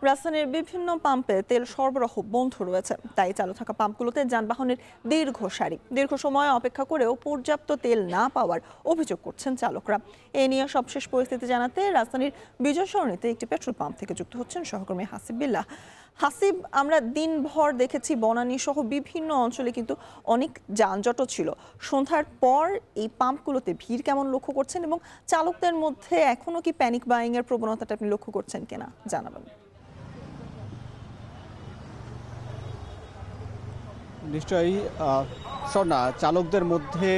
রাজধানীর বিভিন্ন পাম্পে তেল সরবরাহ বন্ধ রয়েছে, তাই চালু থাকা পাম্পগুলোতে যানবাহনের দীর্ঘ সারি, দীর্ঘ সময় অপেক্ষা করেও পর্যাপ্ত তেল না পাওয়ার অভিযোগ করছেন চালকরা। এ নিয়ে সবশেষ পরিস্থিতি জানাতে রাজধানীর বিজয় সরণিতে একটি পেট্রোল পাম্প থেকে যুক্ত হচ্ছেন সহকর্মী হাসিব বিল্লাহ। হাসিব, আমরা দিনভর দেখেছি বনানী সহ বিভিন্ন অঞ্চলে কিন্তু অনেক যানজটও ছিল। সন্ধ্যার পর এই পাম্পগুলোতে ভিড় কেমন লক্ষ্য করছেন এবং চালকদের মধ্যে এখনো কি প্যানিক বাইং এর প্রবণতাটা আপনি লক্ষ্য করছেন কিনা জানাবেন। নিশ্চয়ই স্বর্ণা, চালকদের মধ্যে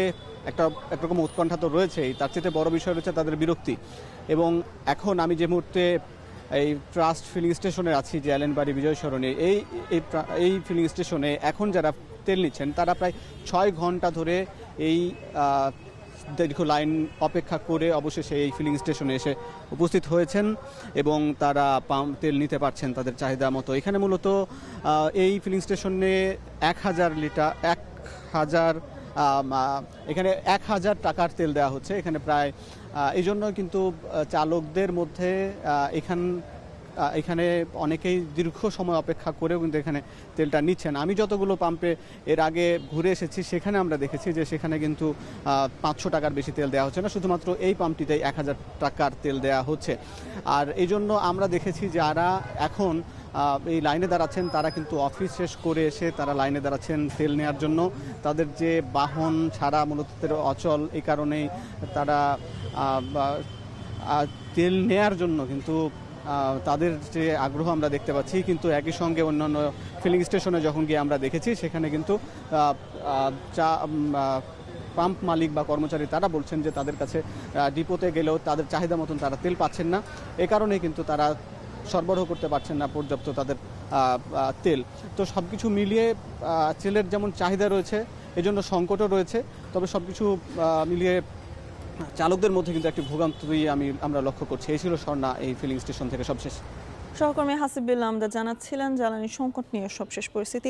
একরকম উৎকণ্ঠা তো রয়েছেই, তার চেয়ে বড় বিষয় রয়েছে তাদের বিরক্তি। এবং এখন আমি যে মুহূর্তে এই ট্রাস্ট ফিলিং স্টেশনে আছি, যে অ্যালেনবাড়ি বিজয় সরণি, এই ফিলিং স্টেশনে এখন যারা তেল নিচ্ছেন তারা প্রায় 6 ঘন্টা ধরে এই দীর্ঘ লাইন অপেক্ষা করে অবশেষে এই ফিলিং স্টেশনে এসে উপস্থিত হয়েছেন এবং তারা তেল নিতে পারছেন তাদের চাহিদা মতো। এখানে মূলত এই ফিলিং স্টেশনে 1000 টাকার তেল দেওয়া হচ্ছে এখানে প্রায়। এই জন্য কিন্তু চালকদের মধ্যে এখানে অনেকেই দীর্ঘ সময় অপেক্ষা করেও কিন্তু এখানে তেলটা নিচ্ছেন। আমি যতগুলো পাম্পে এর আগে ঘুরে এসেছি সেখানে আমরা দেখেছি যে সেখানে কিন্তু 500 টাকার বেশি তেল দেওয়া হচ্ছে না, শুধুমাত্র এই পাম্পটিতেই 1000 টাকার তেল দেওয়া হচ্ছে। আর এই জন্য আমরা দেখেছি যারা এখন এই লাইনে দাঁড়াচ্ছেন তারা কিন্তু অফিস শেষ করে এসে তারা লাইনে দাঁড়াচ্ছেন তেল নেওয়ার জন্য। তাদের যে বাহন ছাড়া মূলত অচল, এই কারণেই তারা তেল নেয়ার জন্য কিন্তু তাদের যে আগ্রহ আমরা দেখতে পাচ্ছি। কিন্তু একই সঙ্গে অন্যান্য ফিলিং স্টেশনে যখন গিয়ে আমরা দেখেছি সেখানে কিন্তু পাম্প মালিক বা কর্মচারী তারা বলছেন যে তাদের কাছে ডিপোতে গেলেও তাদের চাহিদা মতন তারা তেল পাচ্ছেন না, এ কারণেই কিন্তু তারা সরবরাহ করতে পারছেন না পর্যাপ্ত তাদের তেল। তো সব কিছু মিলিয়ে তেলের যেমন চাহিদা রয়েছে, এজন্য সংকটও রয়েছে। তবে সব কিছু মিলিয়ে চালকদের মধ্যে কিন্তু একটি ভোগান্তি আমরা লক্ষ্য করছি। এই ছিল স্বর্ণা এই ফিলিং স্টেশন থেকে সবশেষ। সহকর্মী হাসিব বিল্লাহ আমরা জানাচ্ছিলেন জ্বালানি সংকট নিয়ে সবশেষ পরিস্থিতি।